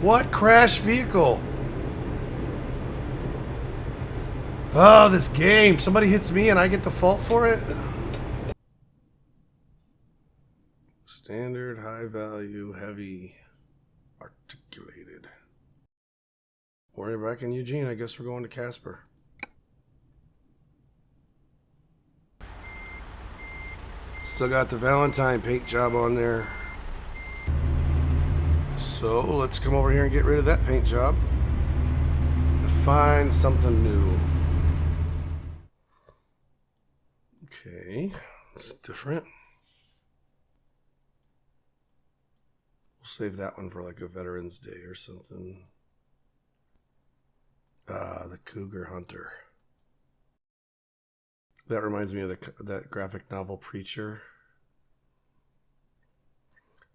What crashed vehicle? Oh, this game. Somebody hits me and I get the fault for it? Standard, high value, heavy, articulated. We're back in Eugene. I guess we're going to Casper. Still got the Valentine paint job on there. So let's come over here and get rid of that paint job and find something new. Okay, it's different. We'll save that one for like a Veterans Day or something. The Cougar Hunter. That reminds me of that graphic novel Preacher.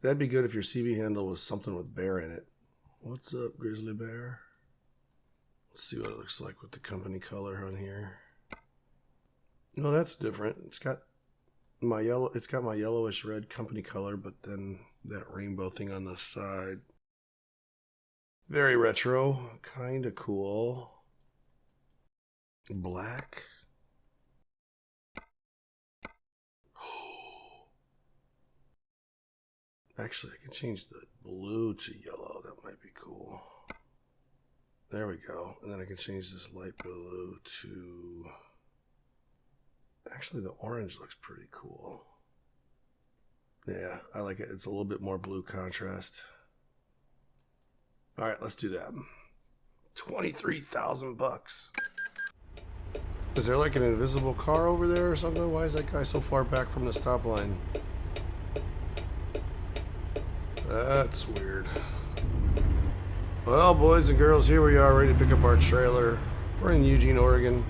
That'd be good if your CB handle was something with bear in it. What's up, Grizzly Bear? Let's see what it looks like with the company color on here. No, that's different. It's got my yellowish red company color, but then that rainbow thing on the side. Very retro, kind of cool. Black. Actually, I can change the blue to yellow. That might be cool. There we go. And then I can change this light blue to... Actually, the orange looks pretty cool. Yeah, I like it. It's a little bit more blue contrast. All right, let's do that. 23,000 bucks. Is there like an invisible car over there or something? Why is that guy so far back from the stop line? That's weird. Well, boys and girls, here we are ready to pick up our trailer. We're in Eugene, Oregon.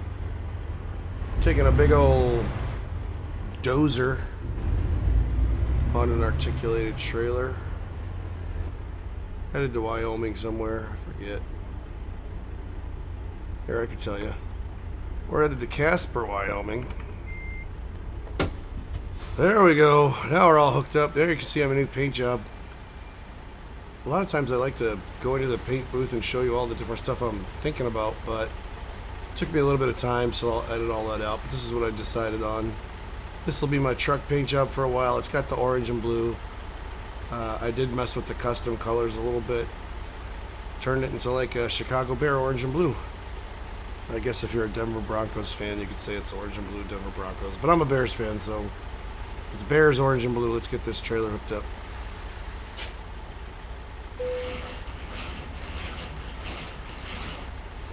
Taking a big old dozer on an articulated trailer. Headed to Wyoming somewhere, I forget. Here, I can tell you. We're headed to Casper, Wyoming. There we go. Now we're all hooked up. There you can see I have a new paint job. A lot of times I like to go into the paint booth and show you all the different stuff I'm thinking about, but it took me a little bit of time, so I'll edit all that out. But this is what I decided on. This will be my truck paint job for a while. It's got the orange and blue. I did mess with the custom colors a little bit. Turned it into like a Chicago Bear orange and blue. I guess if you're a Denver Broncos fan, you could say it's orange and blue Denver Broncos. But I'm a Bears fan, so it's Bears orange and blue. Let's get this trailer hooked up.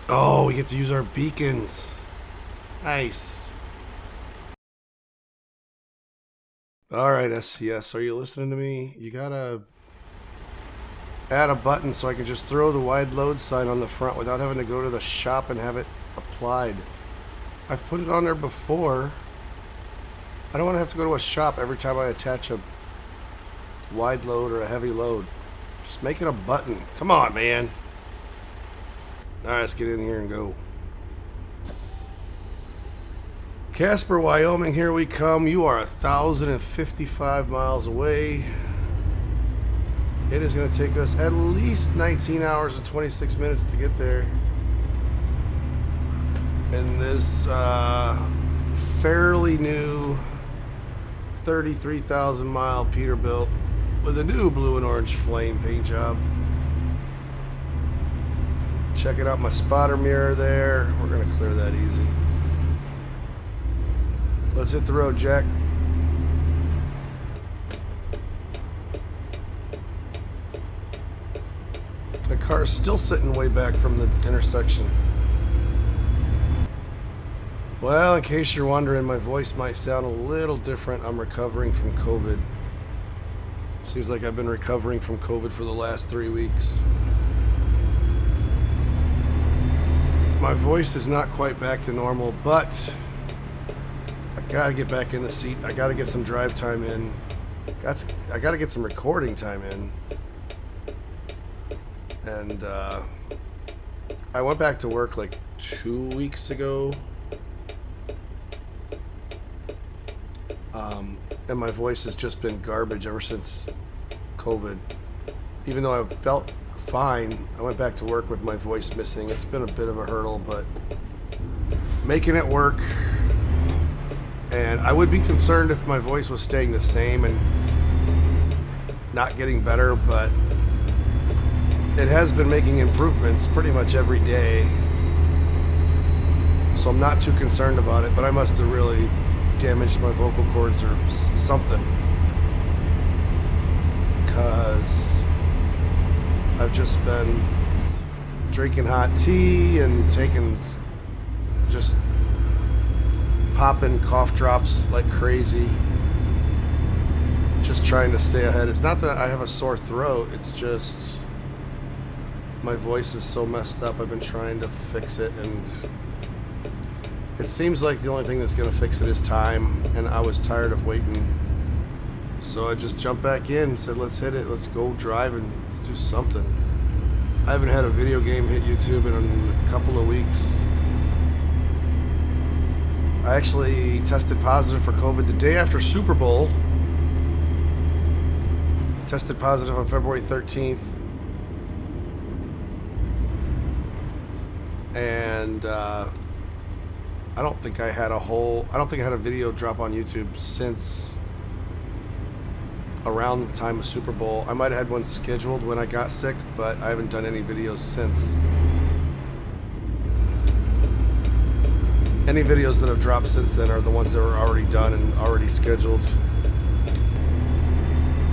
Oh, we get to use our beacons. Nice. All right, SCS, are you listening to me? You gotta add a button so I can just throw the wide load sign on the front without having to go to the shop and have it applied. I've put it on there before. I don't want to have to go to a shop every time I attach a wide load or a heavy load. Just make it a button. Come on, man. All right, let's get in here and go. Casper, Wyoming, here we come. You are 1,055 miles away. It is going to take us at least 19 hours and 26 minutes to get there. In this fairly new 33,000 mile Peterbilt with a new blue and orange flame paint job. Checking out my spotter mirror there. We're going to clear that easy. Let's hit the road, Jack. The car's still sitting way back from the intersection. Well, in case you're wondering, my voice might sound a little different. I'm recovering from COVID. Seems like I've been recovering from COVID for the last 3 weeks. My voice is not quite back to normal, but I gotta get back in the seat. I gotta get some drive time in. I gotta get some recording time in. And I went back to work like 2 weeks ago. And my voice has just been garbage ever since COVID. Even though I felt fine. I went back to work with my voice missing. It's been a bit of a hurdle, but making it work. And I would be concerned if my voice was staying the same and not getting better, but it has been making improvements pretty much every day. So I'm not too concerned about it, but I must have really damaged my vocal cords or something. Because I've just been drinking hot tea and just popping cough drops like crazy. Just trying to stay ahead. It's not that I have a sore throat, it's just my voice is so messed up. I've been trying to fix it, and it seems like the only thing that's going to fix it is time, and I was tired of waiting. So I just jumped back in and said, let's hit it. Let's go drive and let's do something. I haven't had a video game hit YouTube in a couple of weeks. I actually tested positive for COVID the day after Super Bowl. Tested positive on February 13th. And I don't think I had a video drop on YouTube since around the time of Super Bowl. I might have had one scheduled when I got sick, but I haven't done any videos since. Any videos that have dropped since then are the ones that were already done and already scheduled.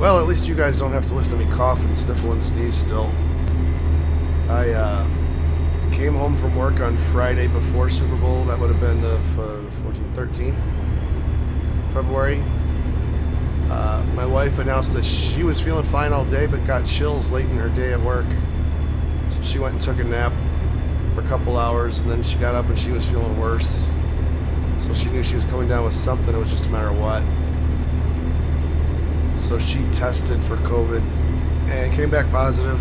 Well, at least you guys don't have to listen to me cough and sniffle and sneeze still. I came home from work on Friday before Super Bowl. That would have been the 14th, 13th February. My wife announced that she was feeling fine all day but got chills late in her day at work. So she went and took a nap for a couple hours, and then she got up and she was feeling worse. So she knew she was coming down with something. It was just a matter of what. So she tested for COVID and came back positive.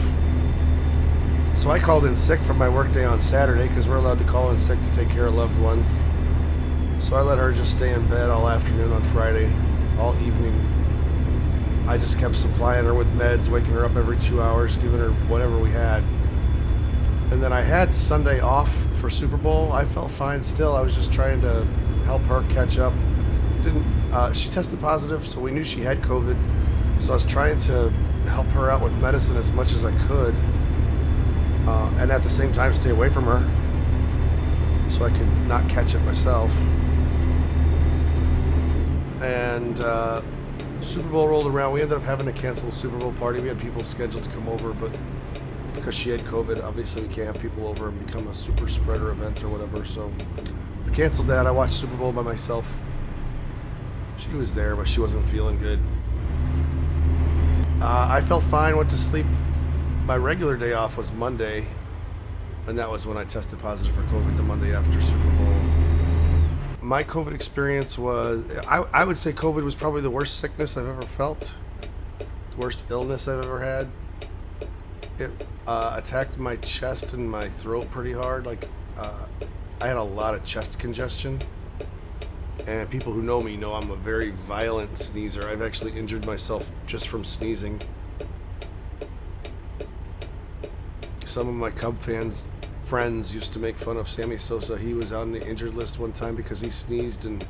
So I called in sick from my workday on Saturday because we're allowed to call in sick to take care of loved ones. So I let her just stay in bed all afternoon on Friday, all evening. I just kept supplying her with meds, waking her up every 2 hours, giving her whatever we had. And then I had Sunday off for Super Bowl. I felt fine still. I was just trying to help her catch up. She tested positive, so we knew she had COVID. So I was trying to help her out with medicine as much as I could. And at the same time stay away from her so I could not catch it myself. And Super Bowl rolled around. We ended up having to cancel the Super Bowl party. We had people scheduled to come over, but because she had COVID, obviously we can't have people over and become a super spreader event or whatever. So we canceled that. I watched Super Bowl by myself. She was there, but she wasn't feeling good. I felt fine, went to sleep. My regular day off was Monday, and that was when I tested positive for COVID the Monday after Super Bowl. My COVID experience was, I would say COVID was probably the worst sickness I've ever felt, the worst illness I've ever had. It attacked my chest and my throat pretty hard. I had a lot of chest congestion, and people who know me know I'm a very violent sneezer. I've actually injured myself just from sneezing. Some of my Cub friends used to make fun of Sammy Sosa. He was on the injured list one time because he sneezed and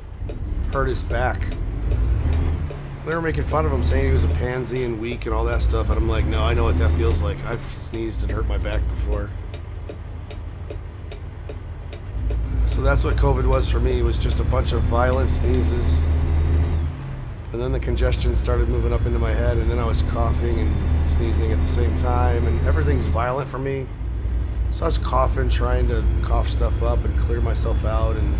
hurt his back. They were making fun of him, saying he was a pansy and weak and all that stuff, and I'm like, no, I know what that feels like. I've sneezed and hurt my back before. So that's what COVID was for me. It was just a bunch of violent sneezes, and then the congestion started moving up into my head, and then I was coughing and sneezing at the same time, and everything's violent for me. So I was coughing, trying to cough stuff up and clear myself out, and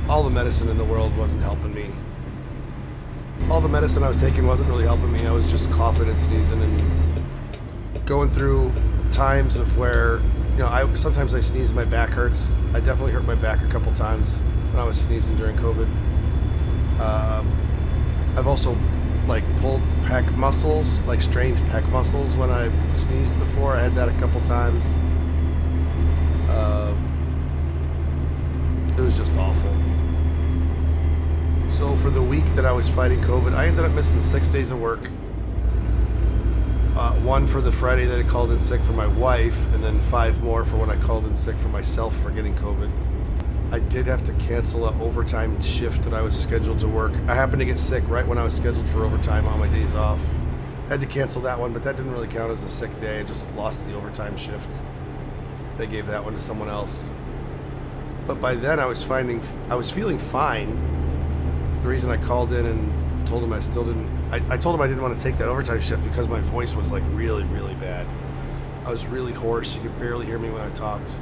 all the medicine in the world wasn't helping me. All the medicine I was taking wasn't really helping me. I was just coughing and sneezing and going through times of where, sometimes I sneeze and my back hurts. I definitely hurt my back a couple times when I was sneezing during COVID. I've also pulled pec muscles, strained pec muscles when I've sneezed before. I had that a couple times. It was just awful. So for the week that I was fighting COVID, I ended up missing 6 days of work. 1 for the Friday that I called in sick for my wife, and then 5 more for when I called in sick for myself for getting COVID. I did have to cancel an overtime shift that I was scheduled to work. I happened to get sick right when I was scheduled for overtime on my days off. Had to cancel that one, but that didn't really count as a sick day. I just lost the overtime shift. They gave that one to someone else. But by then I was feeling fine. The reason I called in and told him I still didn't, I told him I didn't want to take that overtime shift because my voice was like really, really bad. I was really hoarse. You could barely hear me when I talked.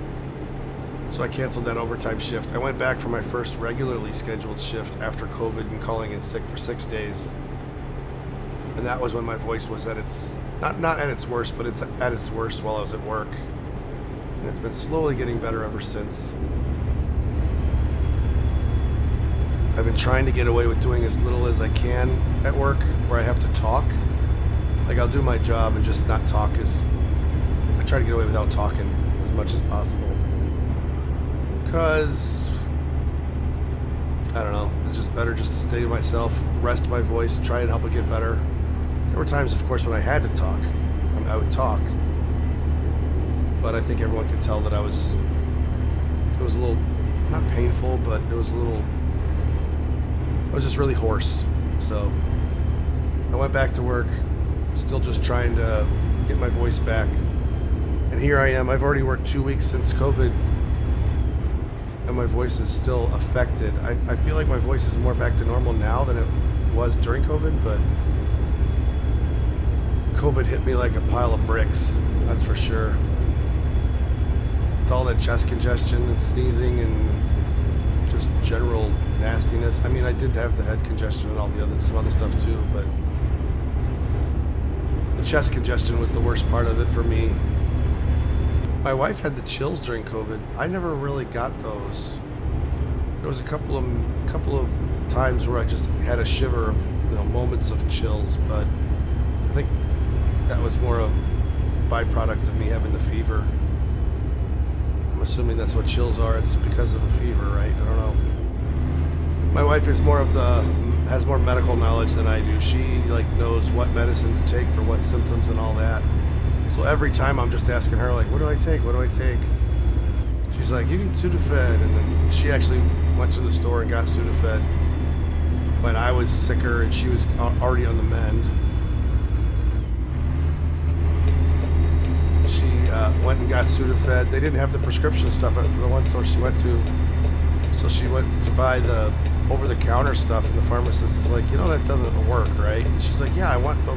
So I canceled that overtime shift. I went back for my first regularly scheduled shift after COVID and calling in sick for 6 days. And that was when my voice was at its, not at its worst, but it's at its worst while I was at work. And it's been slowly getting better ever since. I've been trying to get away with doing as little as I can at work where I have to talk. Like I'll do my job and just not talk I try to get away without talking as much as possible. Because, I don't know, it's just better just to stay to myself, rest my voice, try and help it get better. There were times, of course, when I had to talk. I would talk. But I think everyone could tell that it was a little, not painful, but I was just really hoarse. So I went back to work, still just trying to get my voice back. And here I am. I've already worked 2 weeks since COVID, and my voice is still affected. I feel like my voice is more back to normal now than it was during COVID, but COVID hit me like a pile of bricks, that's for sure. With all that chest congestion and sneezing and just general nastiness. I mean, I did have the head congestion and some other stuff too, but the chest congestion was the worst part of it for me. My wife had the chills during COVID. I never really got those. There was a couple of times where I just had a shiver of, moments of chills, but I think that was more a byproduct of me having the fever. I'm assuming that's what chills are. It's because of a fever, right? I don't know. My wife is has more medical knowledge than I do. She knows what medicine to take for what symptoms and all that. So every time I'm just asking her, what do I take? What do I take? She's like, you need Sudafed. And then she actually went to the store and got Sudafed when I was sicker and she was already on the mend. She went and got Sudafed. They didn't have the prescription stuff at the one store she went to. So she went to buy the over-the-counter stuff, and the pharmacist is like, that doesn't work, right? And she's like, yeah, I want the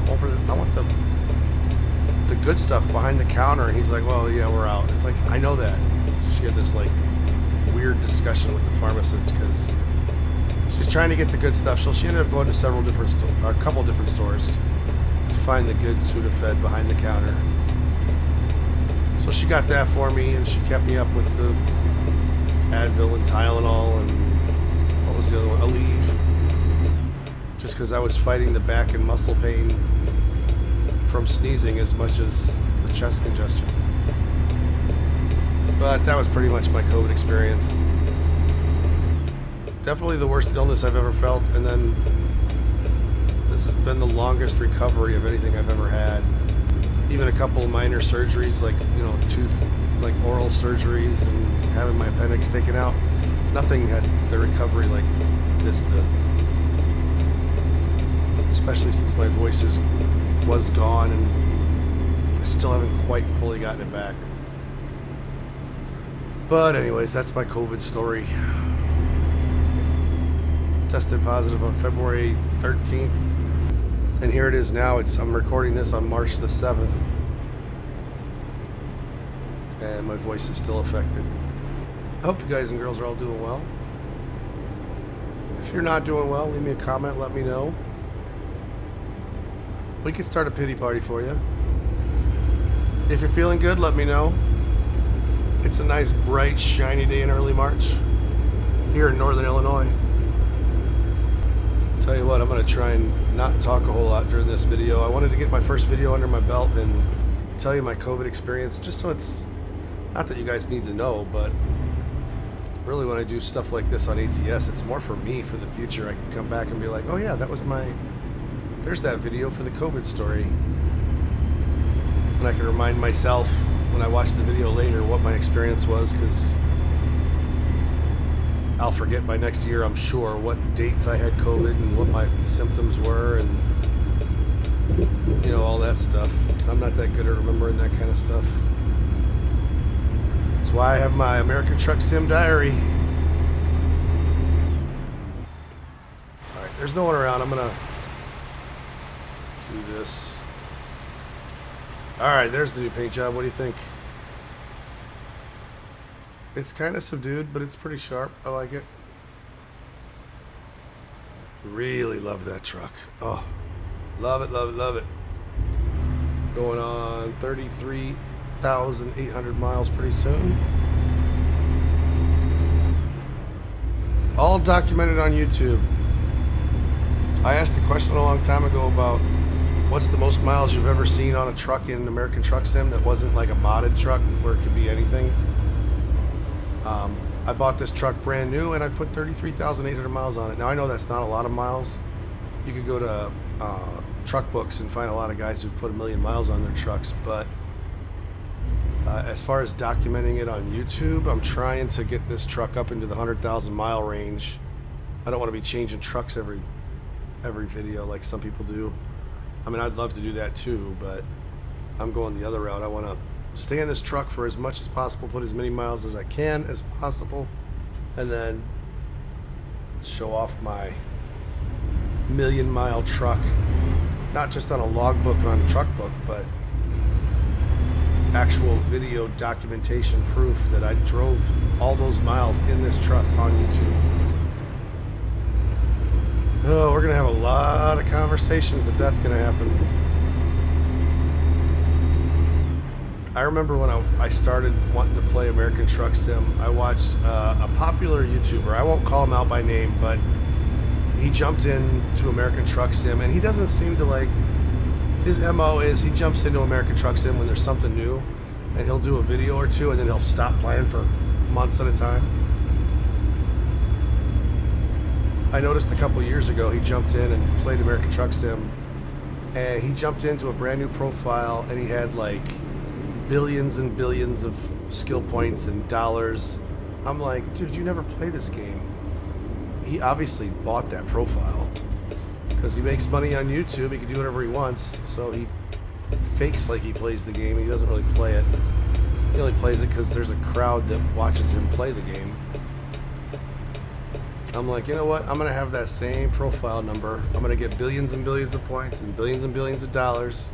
good stuff behind the counter. And he's like, well, yeah, we're out. It's like, I know that. She had this weird discussion with the pharmacist because she's trying to get the good stuff. So she ended up going to a couple different stores to find the good Sudafed behind the counter. So she got that for me, and she kept me up with the Advil and Tylenol and what was the other one? Aleve. Just because I was fighting the back and muscle pain from sneezing as much as the chest congestion. But that was pretty much my COVID experience. Definitely the worst illness I've ever felt, and then this has been the longest recovery of anything I've ever had. Even a couple of minor surgeries, oral surgeries and having my appendix taken out. Nothing had the recovery like this did. Especially since my voice was gone and I still haven't quite fully gotten it back. But anyways, that's my COVID story. Tested positive on February 13th. And here it is now. I'm recording this on March the 7th. And my voice is still affected. I hope you guys and girls are all doing well. If you're not doing well, leave me a comment, let me know. We can start a pity party for you. If you're feeling good, let me know. It's a nice, bright, shiny day in early March here in Northern Illinois. Tell you what, I'm going to try and not talk a whole lot during this video. I wanted to get my first video under my belt and tell you my COVID experience, just so it's, not that you guys need to know, but really when I do stuff like this on ATS, it's more for me for the future. I can come back and be like, oh yeah, there's that video for the COVID story. And I can remind myself when I watch the video later what my experience was, because I'll forget by next year, I'm sure, what dates I had COVID and what my symptoms were and, you know, all that stuff. I'm not that good at remembering that kind of stuff. That's why I have my American Truck Sim diary. Alright, there's no one around. I'm going to do this. Alright, there's the new paint job. What do you think? It's kind of subdued, but it's pretty sharp. I like it. Really love that truck. Oh, love it, love it, love it. Going on 33,800 miles pretty soon. All documented on YouTube. I asked a question a long time ago about what's the most miles you've ever seen on a truck in American Truck Sim that wasn't like a modded truck where it could be anything. I bought this truck brand new and I put 33,800 miles on it. Now I know that's not a lot of miles. You could go to truck books and find a lot of guys who put 1 million miles on their trucks, but as far as documenting it on YouTube, I'm trying to get this truck up into the 100,000 mile range. I don't want to be changing trucks every video like some people do. I mean, I'd love to do that too, but I'm going the other route. I want to stay in this truck for as much as possible, put as many miles as I can as possible, and then show off my 1 million mile truck, not just on a logbook on Truck Book, but actual video documentation proof that I drove all those miles in this truck on YouTube. Oh, we're gonna have a lot of conversations if that's gonna happen. I remember when I started wanting to play American Truck Sim, I watched a popular YouTuber. I won't call him out by name, but he jumped into American Truck Sim, and he doesn't seem to like, his MO is he jumps into American Truck Sim when there's something new, and he'll do a video or two, and then he'll stop playing for months at a time. I noticed a couple years ago he jumped in and played American Truck Sim, and he jumped into a brand new profile, and he had like billions and billions of skill points and dollars. I'm like, dude, you never play this game. He obviously bought that profile because he makes money on YouTube. He can do whatever he wants, so he fakes like he plays the game. He doesn't really play it. He only plays it because there's a crowd that watches him play the game. I'm like, you know what? I'm going to have that same profile number. I'm going to get billions and billions of points and billions of dollars.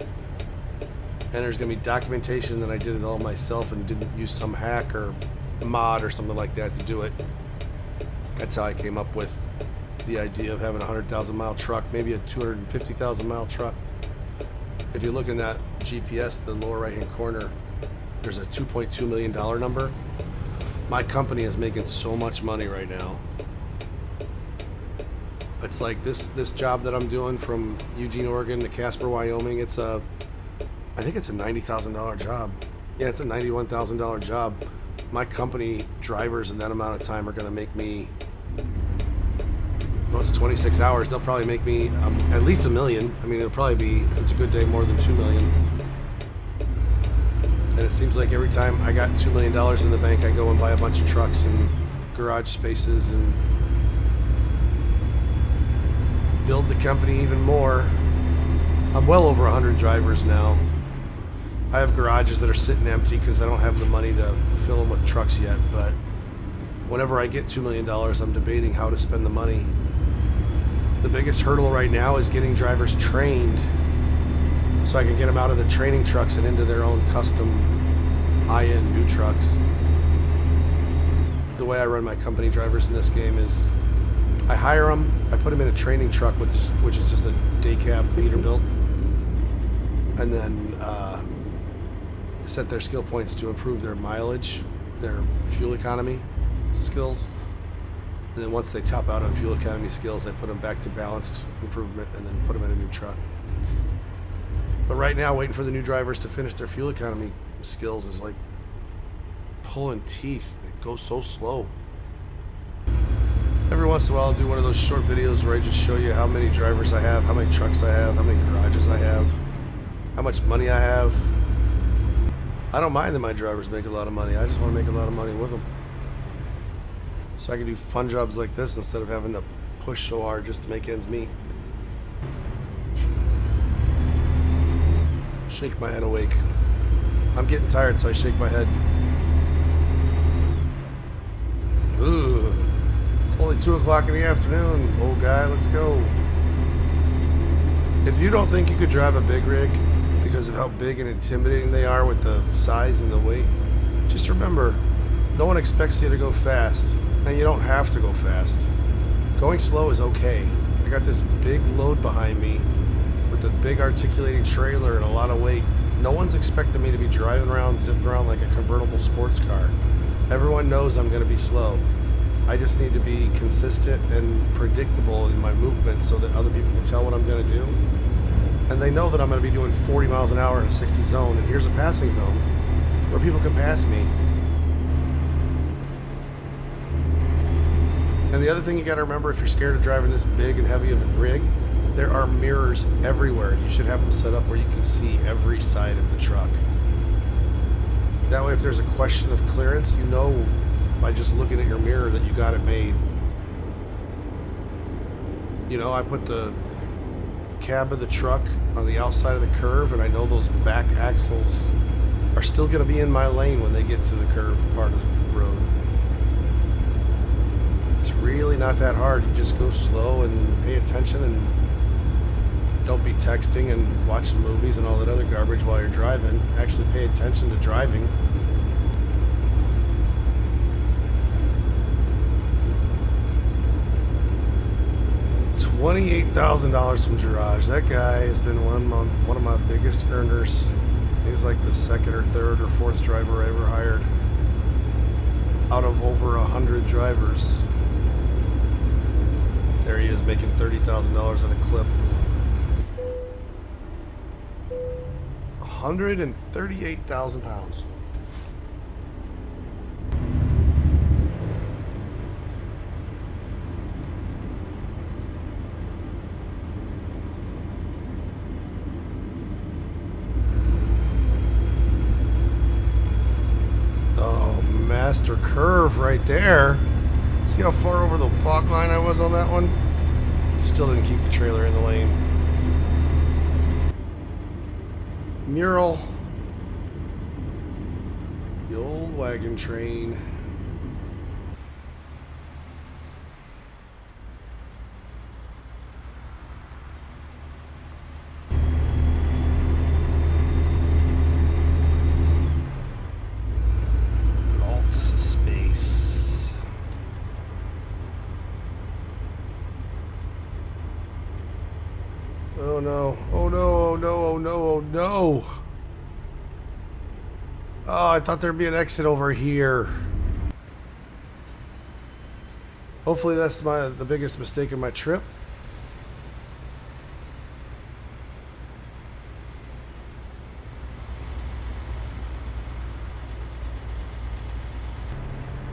And there's going to be documentation that I did it all myself and didn't use some hack or mod or something like that to do it. That's how I came up with the idea of having a 100,000 mile truck, maybe a 250,000 mile truck. If you look in that GPS, the lower right hand corner, there's a $2.2 million number. My company is making so much money right now. It's like this job that I'm doing from Eugene, Oregon to Casper, Wyoming. I think it's a $90,000 job. Yeah, it's a $91,000 job. My company drivers in that amount of time are going to make me, well, it's 26 hours. They'll probably make me at least $1 million. I mean, it'll probably be, if it's a good day, more than $2 million. And it seems like every time I got $2 million in the bank, I go and buy a bunch of trucks and garage spaces and build the company even more. I'm well over 100 drivers now. I have garages that are sitting empty because I don't have the money to fill them with trucks yet, but whenever I get $2 million, I'm debating how to spend the money. The biggest hurdle right now is getting drivers trained so I can get them out of the training trucks and into their own custom high-end new trucks. The way I run my company drivers in this game is I hire them, I put them in a training truck, which is just a day cab Peterbilt, and then set their skill points to improve their mileage, their fuel economy skills. And then once they top out on fuel economy skills, I put them back to balanced improvement and then put them in a new truck. But right now, waiting for the new drivers to finish their fuel economy skills is like pulling teeth. It goes so slow. Every once in a while, I'll do one of those short videos where I just show you how many drivers I have, how many trucks I have, how many garages I have, how much money I have. I don't mind that my drivers make a lot of money. I just want to make a lot of money with them. So I can do fun jobs like this instead of having to push so hard just to make ends meet. Shake my head awake. I'm getting tired, so I shake my head. Ooh. It's only 2 o'clock in the afternoon, old guy. Let's go. If you don't think you could drive a big rig because of how big and intimidating they are with the size and the weight, just remember, no one expects you to go fast, and you don't have to go fast. Going slow is okay. I got this big load behind me with a big articulating trailer and a lot of weight. No one's expecting me to be driving around, zipping around like a convertible sports car. Everyone knows I'm going to be slow. I just need to be consistent and predictable in my movements so that other people can tell what I'm going to do. And they know that I'm going to be doing 40 miles an hour in a 60 zone, and here's a passing zone where people can pass me. And the other thing you got to remember, if you're scared of driving this big and heavy of a rig, there are mirrors everywhere. You should have them set up where you can see every side of the truck. That way, if there's a question of clearance, you know by just looking at your mirror that you got it made. You know, I put the cab of the truck on the outside of the curve, and I know those back axles are still going to be in my lane when they get to the curve part of the road. It's really not that hard. You just go slow and pay attention, and don't be texting and watching movies and all that other garbage while you're driving. Actually pay attention to driving. $28,000 from Garage. That guy has been one of my biggest earners. He was like the second or third or fourth driver I ever hired out of over 100 drivers. There he is, making $30,000 on a clip. 138,000 pounds. Oh, master curve right there. See how far over the fog line I was on that one? Still didn't keep the trailer in the lane. Mural. The old wagon train. Lots of space. Oh no, oh no, oh no, oh no, oh no. Oh, I thought there'd be an exit over here. Hopefully that's the biggest mistake of my trip.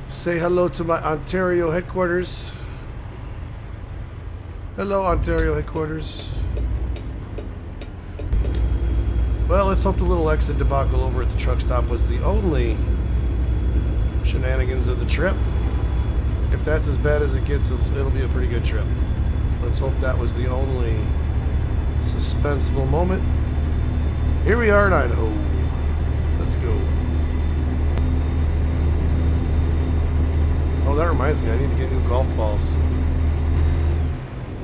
Say hello to my Ontario headquarters. Hello, Ontario headquarters. Well, let's hope the little exit debacle over at the truck stop was the only shenanigans of the trip. If that's as bad as it gets, it'll be a pretty good trip. Let's hope that was the only suspenseful moment. Here we are in Idaho. Let's go. Oh, that reminds me, I need to get new golf balls.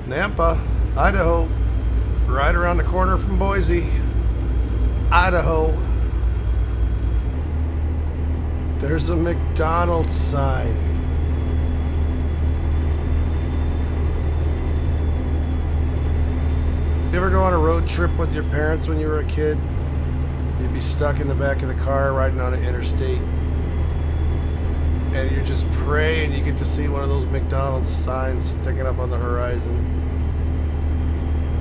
Nampa, Idaho, right around the corner from Boise. Idaho. There's a McDonald's sign. You ever go on a road trip with your parents when you were a kid? You'd be stuck in the back of the car riding on an interstate, and you're just praying you get to see one of those McDonald's signs sticking up on the horizon,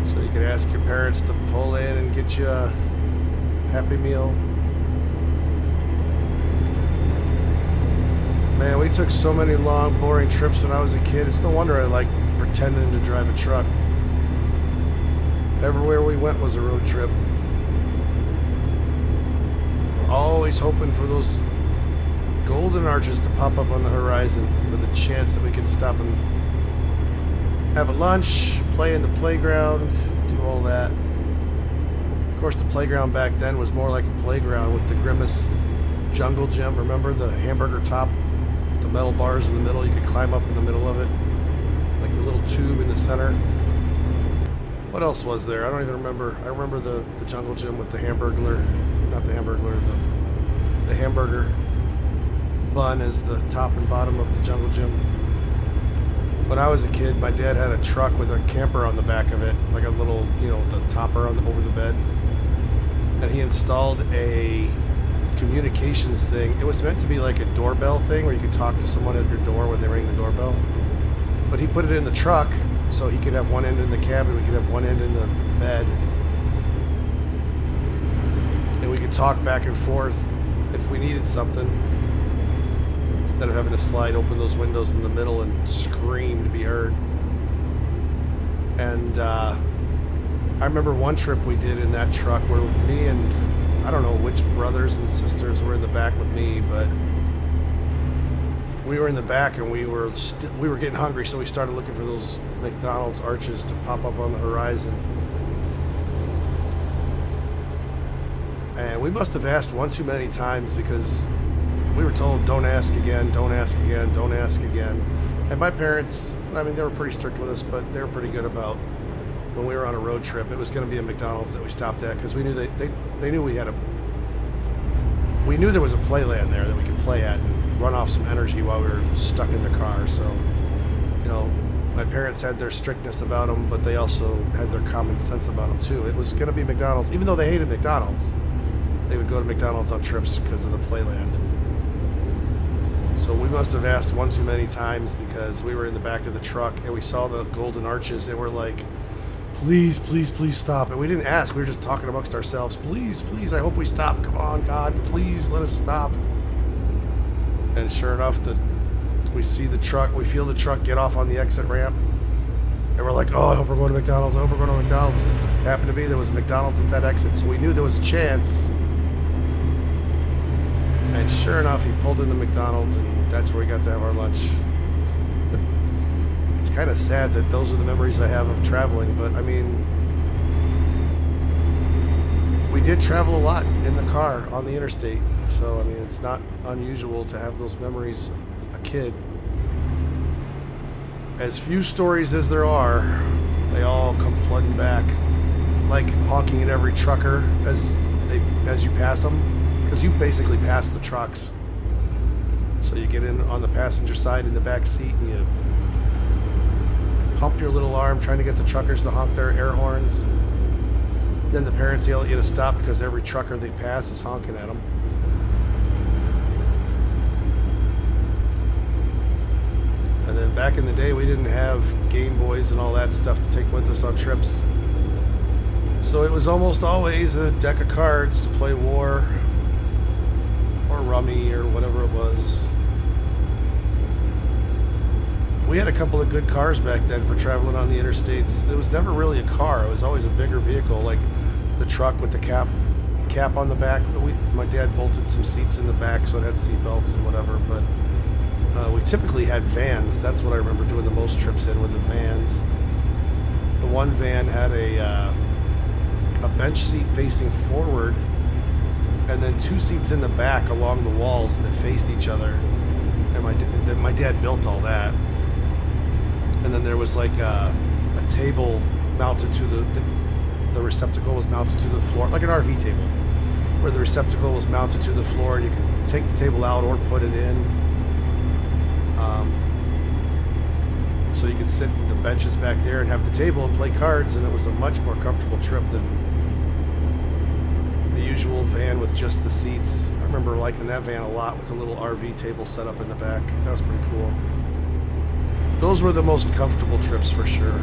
so you can ask your parents to pull in and get you a Happy Meal. Man, we took so many long, boring trips when I was a kid. It's no wonder I like pretending to drive a truck. Everywhere we went was a road trip. always hoping for those golden arches to pop up on the horizon with a chance that we could stop and have a lunch, play in the playground, do all that. Of course, the playground back then was more like a playground with the Grimace jungle gym. Remember the hamburger top, the metal bars in the middle? You could climb up in the middle of it, like the little tube in the center. What else was there? I don't even remember. I remember the jungle gym with the hamburglar, not the hamburglar, the hamburger bun as the top and bottom of the jungle gym. When I was a kid, my dad had a truck with a camper on the back of it, like a little, the topper over the bed. And he installed a communications thing. It was meant to be like a doorbell thing where you could talk to someone at your door when they rang the doorbell. But he put it in the truck so he could have one end in the cabin, we could have one end in the bed. And we could talk back and forth if we needed something, instead of having to slide open those windows in the middle and scream to be heard. And I remember one trip we did in that truck where me and I don't know which brothers and sisters were in the back with me, but we were in the back and we were getting hungry, so we started looking for those McDonald's arches to pop up on the horizon. And we must have asked one too many times, because we were told, don't ask again, don't ask again, don't ask again. And my parents, I mean, they were pretty strict with us, but they were pretty good about when we were on a road trip, it was going to be a McDonald's that we stopped at, because we knew they knew we knew there was a playland there that we could play at and run off some energy while we were stuck in the car. So, my parents had their strictness about them, but they also had their common sense about them too. It was going to be McDonald's, even though they hated McDonald's. They would go to McDonald's on trips because of the playland. So we must have asked one too many times, because we were in the back of the truck and we saw the golden arches and we're like, please, please, please stop. And we didn't ask, we were just talking amongst ourselves. Please, please, I hope we stop. Come on, God, please let us stop. And sure enough, we see the truck, we feel the truck get off on the exit ramp. And we're like, oh, I hope we're going to McDonald's. I hope we're going to McDonald's. It happened to be there was a McDonald's at that exit, so we knew there was a chance. And sure enough, he pulled into McDonald's, and that's where we got to have our lunch. It's kind of sad that those are the memories I have of traveling, but I mean, we did travel a lot in the car on the interstate, so I mean, it's not unusual to have those memories of a kid. As few stories as there are, they all come flooding back, like honking at every trucker as you pass them, because you basically pass the trucks. So you get in on the passenger side in the back seat and you pump your little arm trying to get the truckers to honk their air horns. And then the parents yell at you to stop because every trucker they pass is honking at them. And then back in the day, we didn't have Game Boys and all that stuff to take with us on trips. So it was almost always a deck of cards to play war or rummy or whatever it was. We had a couple of good cars back then for traveling on the interstates. It was never really a car. It was always a bigger vehicle, like the truck with the cap on the back. My dad bolted some seats in the back so it had seat belts and whatever, but we typically had vans. That's what I remember doing the most trips in, with the vans. The one van had a bench seat facing forward, and then two seats in the back along the walls that faced each other. And my dad built all that. And then there was like a table mounted to the receptacle was mounted to the floor, like an RV table, where the receptacle was mounted to the floor, and you could take the table out or put it in. So you could sit in the benches back there and have the table and play cards, and it was a much more comfortable trip than the usual van with just the seats. I remember liking that van a lot with a little RV table set up in the back. That was pretty cool. Those were the most comfortable trips for sure.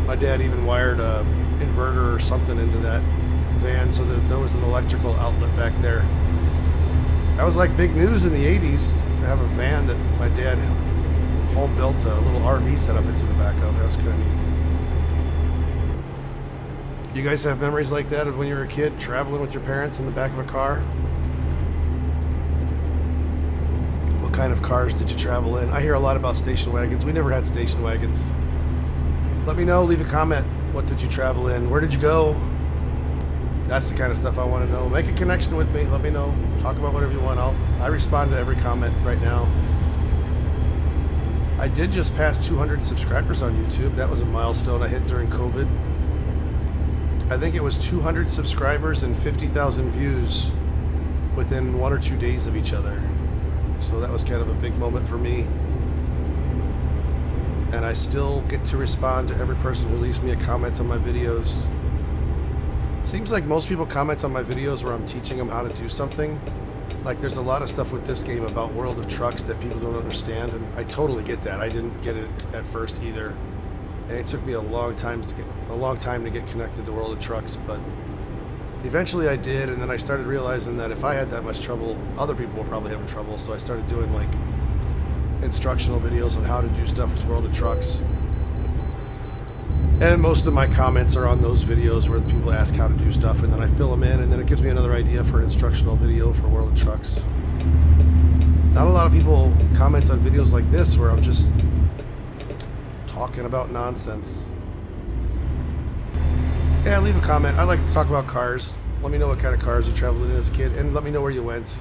My dad even wired a inverter or something into that van so that there was an electrical outlet back there. That was like big news in the 80s, to have a van that my dad home built a little RV set up into the back of. That was kind of neat. You guys have memories like that of when you were a kid traveling with your parents in the back of a car? What kind of cars did you travel in? I hear a lot about station wagons. We never had station wagons. Let me know, leave a comment. What did you travel in? Where did you go? That's the kind of stuff I want to know. Make a connection with me. Let me know. Talk about whatever you want. I respond to every comment right now. I did just pass 200 subscribers on YouTube. That was a milestone I hit during COVID. I think it was 200 subscribers and 50,000 views within 1 or 2 days of each other. So that was kind of a big moment for me. And I still get to respond to every person who leaves me a comment on my videos. Seems like most people comment on my videos where I'm teaching them how to do something. Like there's a lot of stuff with this game about World of Trucks that people don't understand, and I totally get that. I didn't get it at first either. And it took me a long time to get connected to World of Trucks, but eventually I did, and then I started realizing that if I had that much trouble, other people were probably having trouble, so I started doing like instructional videos on how to do stuff with World of Trucks. And most of my comments are on those videos where people ask how to do stuff, and then I fill them in, and then it gives me another idea for an instructional video for World of Trucks. Not a lot of people comment on videos like this where I'm just talking about nonsense. Yeah, leave a comment. I like to talk about cars. Let me know what kind of cars you traveled in as a kid, and let me know where you went.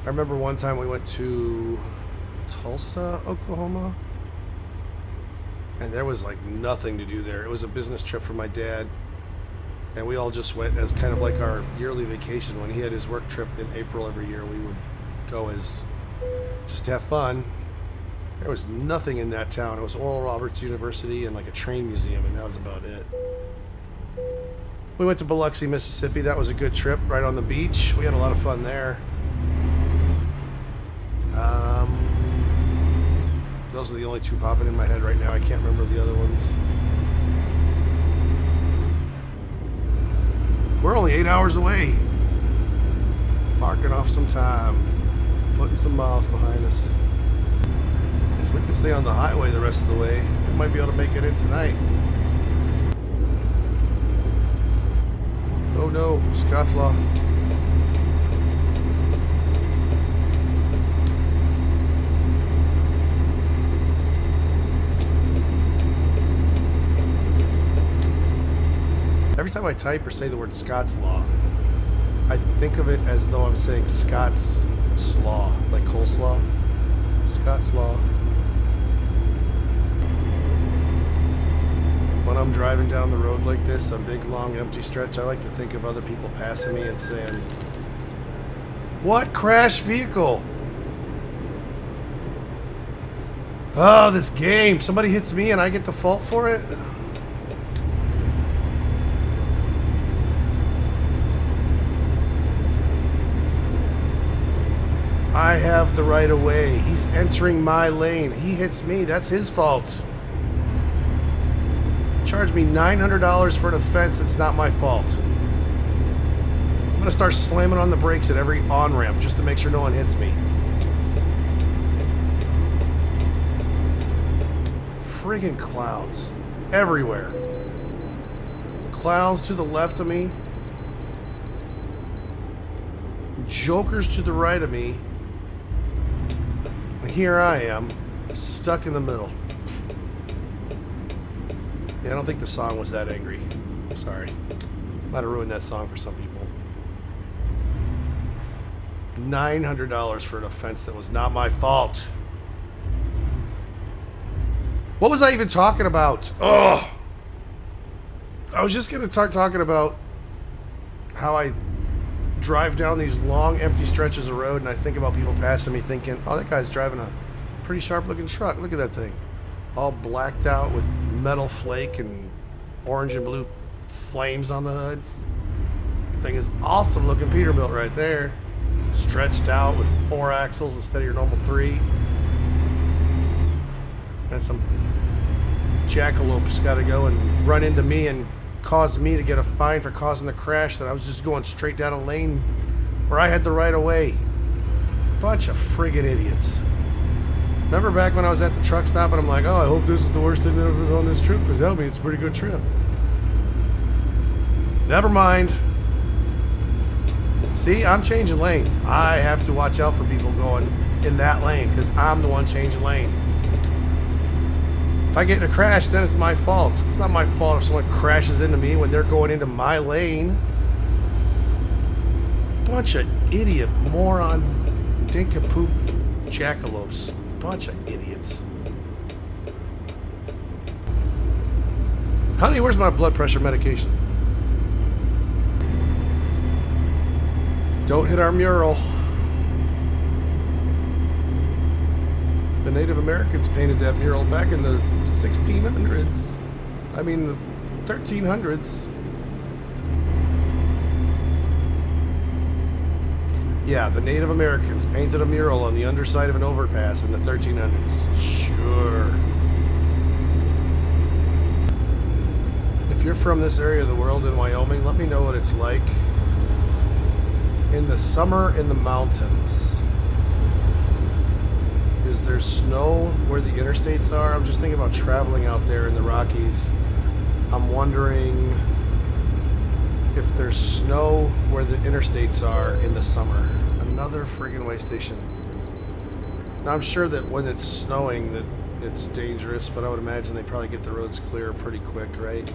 I remember one time we went to Tulsa, Oklahoma, and there was like nothing to do there. It was a business trip for my dad, and we all just went as kind of like our yearly vacation. When he had his work trip in April every year, we would go as just to have fun. There was nothing in that town. It was Oral Roberts University and like a train museum, and that was about it. We went to Biloxi, Mississippi. That was a good trip, right on the beach. We had a lot of fun there. Those are the only two popping in my head right now. I can't remember the other ones. We're only 8 hours away. Marking off some time. Putting some miles behind us. If we can stay on the highway the rest of the way, we might be able to make it in tonight. Oh no, Scott's Law. Every time I type or say the word Scott's Law, I think of it as though I'm saying Scott's Slaw, like coleslaw. Scott's Law. When I'm driving down the road like this, a big, long, empty stretch, I like to think of other people passing me and saying, "What crashed vehicle? Oh, this game. Somebody hits me and I get the fault for it?" I have the right of way. He's entering my lane. He hits me. That's his fault. Charge me $900 for an offense. It's not my fault. I'm going to start slamming on the brakes at every on-ramp just to make sure no one hits me. Friggin' clowns. Everywhere. Clowns to the left of me. Jokers to the right of me. And here I am, stuck in the middle. Yeah, I don't think the song was that angry. I'm sorry. Might have ruined that song for some people. $900 for an offense that was not my fault. What was I even talking about? Ugh. I was just going to start talking about how I drive down these long, empty stretches of road, and I think about people passing me thinking, "Oh, that guy's driving a pretty sharp-looking truck. Look at that thing. All blacked out with metal flake and orange and blue flames on the hood. That thing is awesome-looking Peterbilt right there. Stretched out with 4 axles instead of your normal 3. And some jackalopes got to go and run into me and cause me to get a fine for causing the crash that I was just going straight down a lane where I had the right of way. Bunch of friggin' idiots. Remember back when I was at the truck stop and I'm like, "Oh, I hope this is the worst thing that was on this trip, because that'll mean it's a pretty good trip." Never mind. See, I'm changing lanes. I have to watch out for people going in that lane because I'm the one changing lanes. If I get in a crash, then it's my fault. It's not my fault if someone crashes into me when they're going into my lane. Bunch of idiot, moron, dinkapoop, jackalopes. Bunch of idiots. Honey, where's my blood pressure medication? Don't hit our mural. The Native Americans painted that mural back in the 1600s. I mean, the 1300s. Yeah, the Native Americans painted a mural on the underside of an overpass in the 1300s. Sure. If you're from this area of the world in Wyoming, let me know what it's like in the summer in the mountains. Is there snow where the interstates are? I'm just thinking about traveling out there in the Rockies. I'm wondering if there's snow where the interstates are in the summer. Another friggin' way station. Now I'm sure that when it's snowing that it's dangerous, but I would imagine they probably get the roads clear pretty quick, right?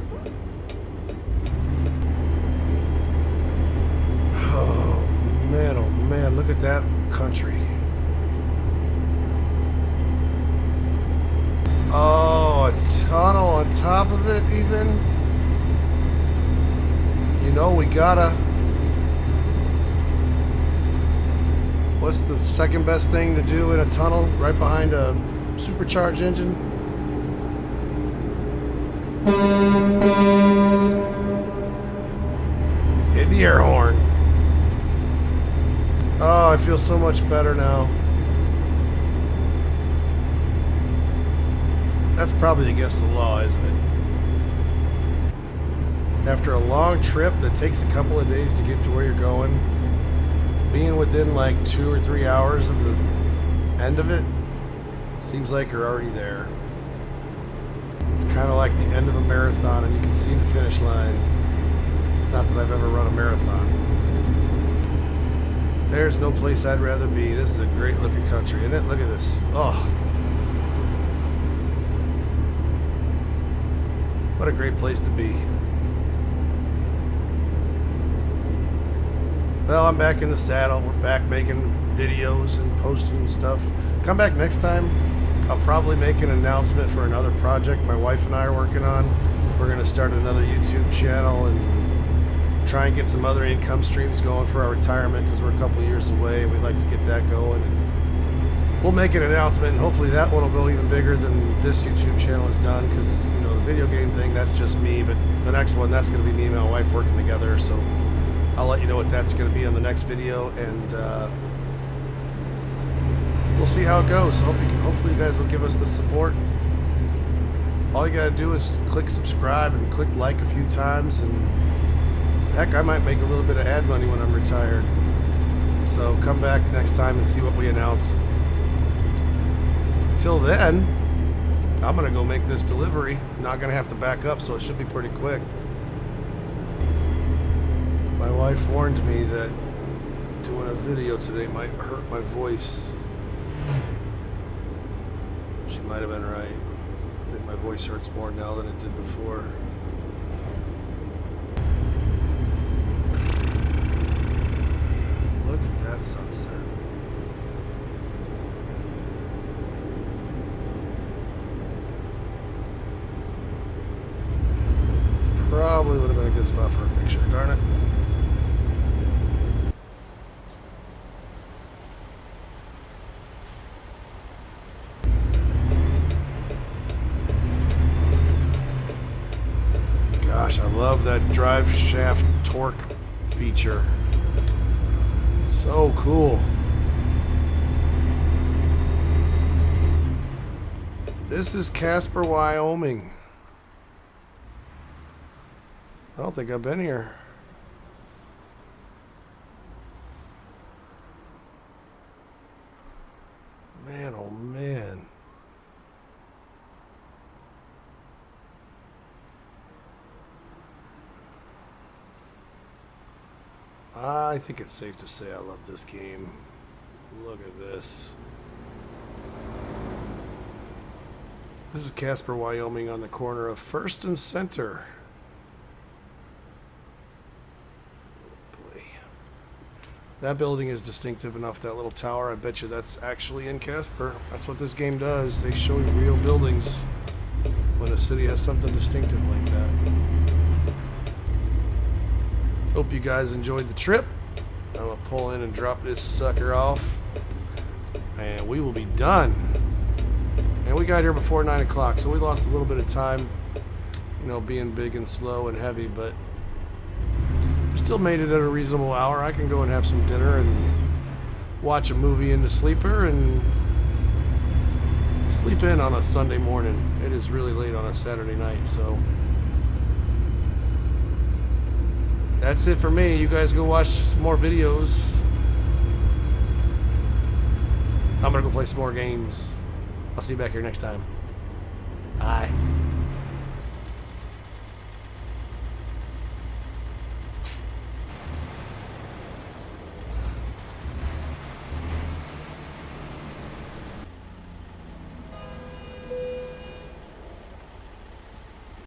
Oh man, look at that country. Oh, a tunnel on top of it even? You know, we gotta... What's the second best thing to do in a tunnel right behind a supercharged engine? Hit the air horn. Oh, I feel so much better now. That's probably against the law, isn't it? After a long trip that takes a couple of days to get to where you're going, being within like 2 or 3 hours of the end of it seems like you're already there. It's kind of like the end of a marathon and you can see the finish line. Not that I've ever run a marathon. There's no place I'd rather be. This is a great looking country, isn't it? Look at this. Oh. What a great place to be. Well, I'm back in the saddle. We're back making videos and posting stuff. Come back next time. I'll probably make an announcement for another project my wife and I are working on. We're going to start another YouTube channel and try and get some other income streams going for our retirement because we're a couple of years away. We'd like to get that going. And we'll make an announcement, and hopefully that one will go even bigger than this YouTube channel has done because, you know, the video game thing, that's just me. But the next one, that's going to be me and my wife working together. So I'll let you know what that's going to be on the next video, and we'll see how it goes. Hopefully you guys will give us the support. All you got to do is click subscribe and click like a few times, and heck, I might make a little bit of ad money when I'm retired. So come back next time and see what we announce. Till then, I'm going to go make this delivery. I'm not going to have to back up, so it should be pretty quick. My wife warned me that doing a video today might hurt my voice. She might have been right. I think my voice hurts more now than it did before. Look at that sunset. Probably would have been a good spot for a picture, darn it. Gosh, I love that drive shaft torque feature. So cool. This is Casper, Wyoming. I don't think I've been here. Man, oh man. I think it's safe to say I love this game. Look at this. This is Casper, Wyoming, on the corner of First and Center. Boy. That building is distinctive enough, that little tower. I bet you that's actually in Casper. That's what this game does. They show you real buildings when a city has something distinctive like that. Hope you guys enjoyed the trip. I'm going to pull in and drop this sucker off, and we will be done. And we got here before 9 o'clock, so we lost a little bit of time, you know, being big and slow and heavy, but still made it at a reasonable hour. I can go and have some dinner and watch a movie in the sleeper and sleep in on a Sunday morning. It is really late on a Saturday night, so that's it for me. You guys go watch some more videos. I'm gonna go play some more games. I'll see you back here next time. Bye.